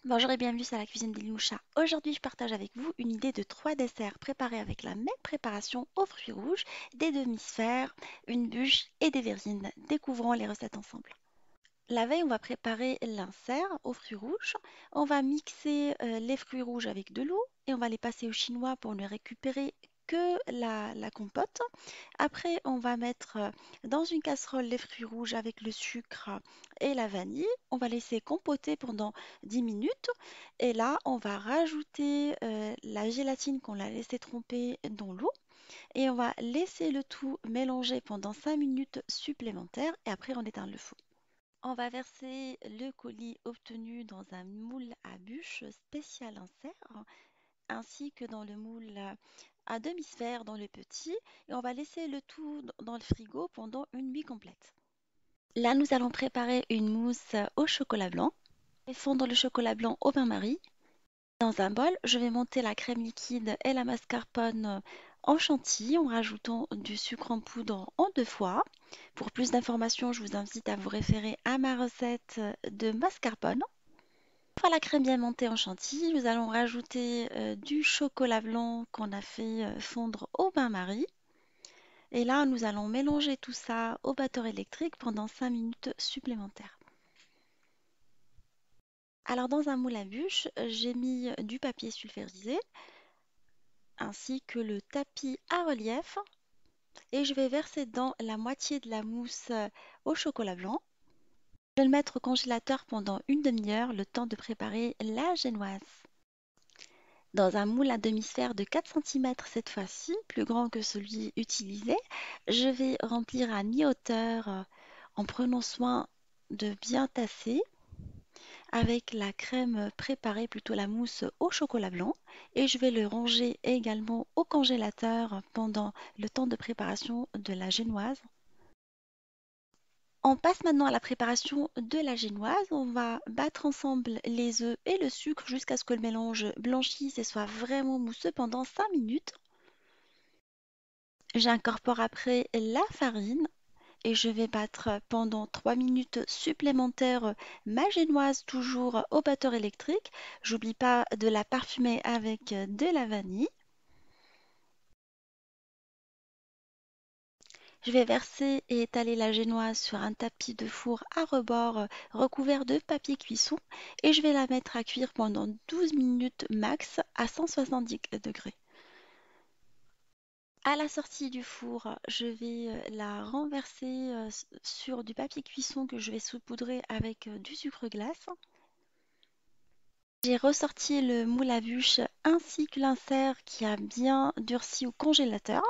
Bonjour et bienvenue sur la cuisine d'Ilinoucha. Aujourd'hui, je partage avec vous une idée de 3 desserts préparés avec la même préparation aux fruits rouges, des demi-sphères, une bûche et des verrines. Découvrons les recettes ensemble. La veille, on va préparer l'insert aux fruits rouges. On va mixer les fruits rouges avec de l'eau et on va les passer au chinois pour ne récupérer que la compote. Après, on va mettre dans une casserole les fruits rouges avec le sucre et la vanille. On va laisser compoter pendant 10 minutes. Et là, on va rajouter la gélatine qu'on a laissé tremper dans l'eau. Et on va laisser le tout mélanger pendant 5 minutes supplémentaires. Et après, on éteint le four. On va verser le colis obtenu dans un moule à bûche spécial insert, ainsi que dans le moule à demi-sphère dans le petit, et on va laisser le tout dans le frigo pendant une nuit complète. Là, nous allons préparer une mousse au chocolat blanc et fondre le chocolat blanc au bain-marie. Dans un bol, je vais monter la crème liquide et la mascarpone en chantilly en rajoutant du sucre en poudre en 2 fois. Pour plus d'informations, je vous invite à vous référer à ma recette de mascarpone. Une fois la crème bien montée en chantilly, nous allons rajouter du chocolat blanc qu'on a fait fondre au bain-marie. Et là, nous allons mélanger tout ça au batteur électrique pendant 5 minutes supplémentaires. Alors dans un moule à bûche, j'ai mis du papier sulfurisé ainsi que le tapis à relief et je vais verser dedans la moitié de la mousse au chocolat blanc. Je vais le mettre au congélateur pendant une demi-heure, le temps de préparer la génoise. Dans un moule à demi-sphère de 4 cm cette fois-ci, plus grand que celui utilisé, je vais remplir à mi-hauteur en prenant soin de bien tasser avec la crème préparée, plutôt la mousse au chocolat blanc, et je vais le ranger également au congélateur pendant le temps de préparation de la génoise. On passe maintenant à la préparation de la génoise. On va battre ensemble les œufs et le sucre jusqu'à ce que le mélange blanchisse et soit vraiment mousseux pendant 5 minutes. J'incorpore après la farine et je vais battre pendant 3 minutes supplémentaires ma génoise toujours au batteur électrique. J'oublie pas de la parfumer avec de la vanille. Je vais verser et étaler la génoise sur un tapis de four à rebord recouvert de papier cuisson et je vais la mettre à cuire pendant 12 minutes max à 170 degrés. À la sortie du four, je vais la renverser sur du papier cuisson que je vais saupoudrer avec du sucre glace. J'ai ressorti le moule à bûche ainsi que l'insert qui a bien durci au congélateur.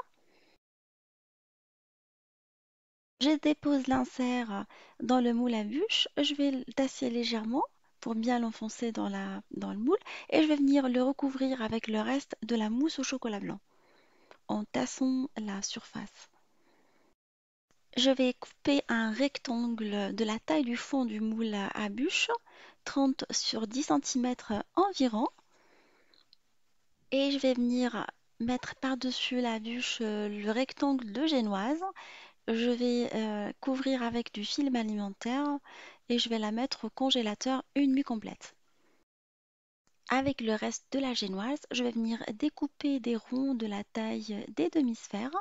Je dépose l'insert dans le moule à bûche. Je vais le tasser légèrement pour bien l'enfoncer dans le moule et je vais venir le recouvrir avec le reste de la mousse au chocolat blanc en tassant la surface. Je vais couper un rectangle de la taille du fond du moule à bûche, 30 sur 10 cm environ. Et je vais venir mettre par-dessus la bûche le rectangle de génoise. Je vais couvrir avec du film alimentaire et je vais la mettre au congélateur une nuit complète. Avec le reste de la génoise, je vais venir découper des ronds de la taille des demi-sphères.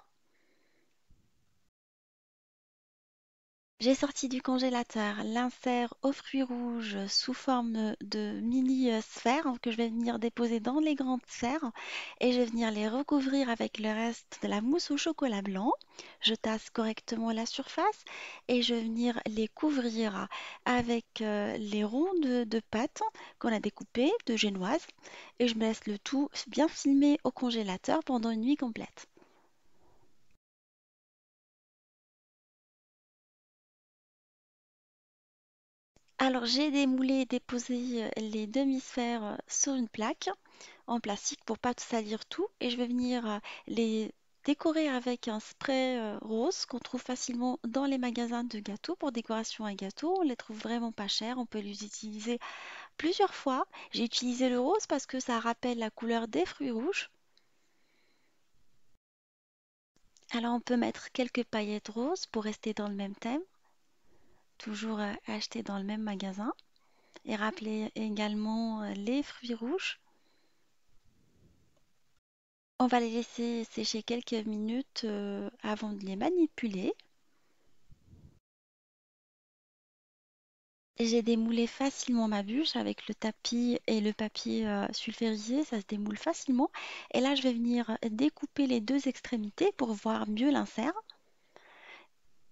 J'ai sorti du congélateur l'insert aux fruits rouges sous forme de mini sphères que je vais venir déposer dans les grandes sphères et je vais venir les recouvrir avec le reste de la mousse au chocolat blanc. Je tasse correctement la surface et je vais venir les couvrir avec les ronds de pâte qu'on a découpés de génoise et je me laisse le tout bien filmer au congélateur pendant une nuit complète. Alors j'ai démoulé et déposé les demi-sphères sur une plaque en plastique pour pas salir tout et je vais venir les décorer avec un spray rose qu'on trouve facilement dans les magasins de gâteaux pour décoration à gâteau. On les trouve vraiment pas chers, on peut les utiliser plusieurs fois. J'ai utilisé le rose parce que ça rappelle la couleur des fruits rouges. Alors on peut mettre quelques paillettes roses pour rester dans le même thème, toujours acheter dans le même magasin. et râper également les fruits rouges. On va les laisser sécher quelques minutes avant de les manipuler. J'ai démoulé facilement ma bûche avec le tapis et le papier sulfurisé, ça se démoule facilement. Et là, je vais venir découper les deux extrémités pour voir mieux l'insert.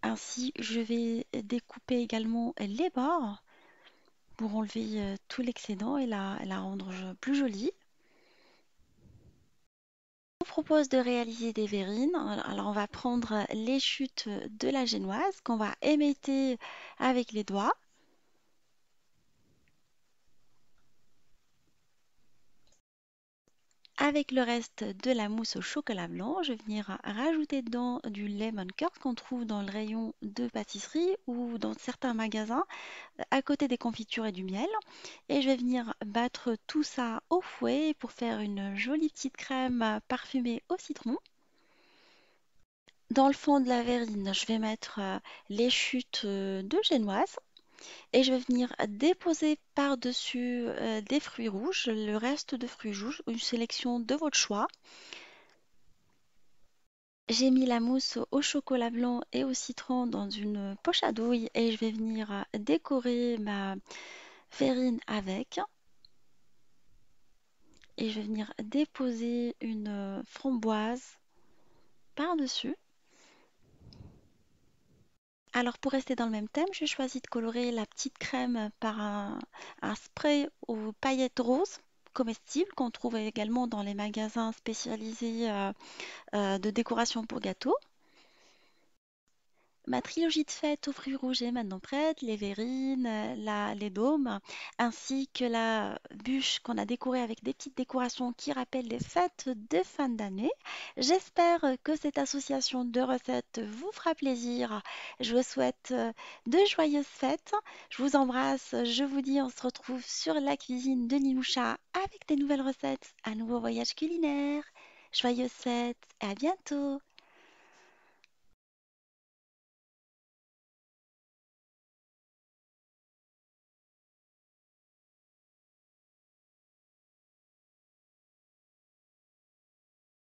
Ainsi, je vais découper également les bords pour enlever tout l'excédent et la rendre plus jolie. Je vous propose de réaliser des verrines. Alors, on va prendre les chutes de la génoise qu'on va émietter avec les doigts. Avec le reste de la mousse au chocolat blanc, je vais venir rajouter dedans du lemon curd qu'on trouve dans le rayon de pâtisserie ou dans certains magasins à côté des confitures et du miel. Et je vais venir battre tout ça au fouet pour faire une jolie petite crème parfumée au citron. Dans le fond de la verrine, je vais mettre les chutes de génoise et je vais venir déposer par-dessus des fruits rouges, le reste de fruits rouges, une sélection de votre choix. J'ai mis la mousse au chocolat blanc et au citron dans une poche à douille et je vais venir décorer ma verrine avec. Et je vais venir déposer une framboise par-dessus. Alors pour rester dans le même thème, j'ai choisi de colorer la petite crème par un spray aux paillettes roses comestibles qu'on trouve également dans les magasins spécialisés de décoration pour gâteaux. Ma trilogie de fêtes aux fruits rouges est maintenant prête, les verrines, les dômes, ainsi que la bûche qu'on a décorée avec des petites décorations qui rappellent les fêtes de fin d'année. J'espère que cette association de recettes vous fera plaisir. Je vous souhaite de joyeuses fêtes. Je vous embrasse. Je vous dis, on se retrouve sur la cuisine de Niloucha avec des nouvelles recettes, un nouveau voyage culinaire. Joyeuses fêtes et à bientôt.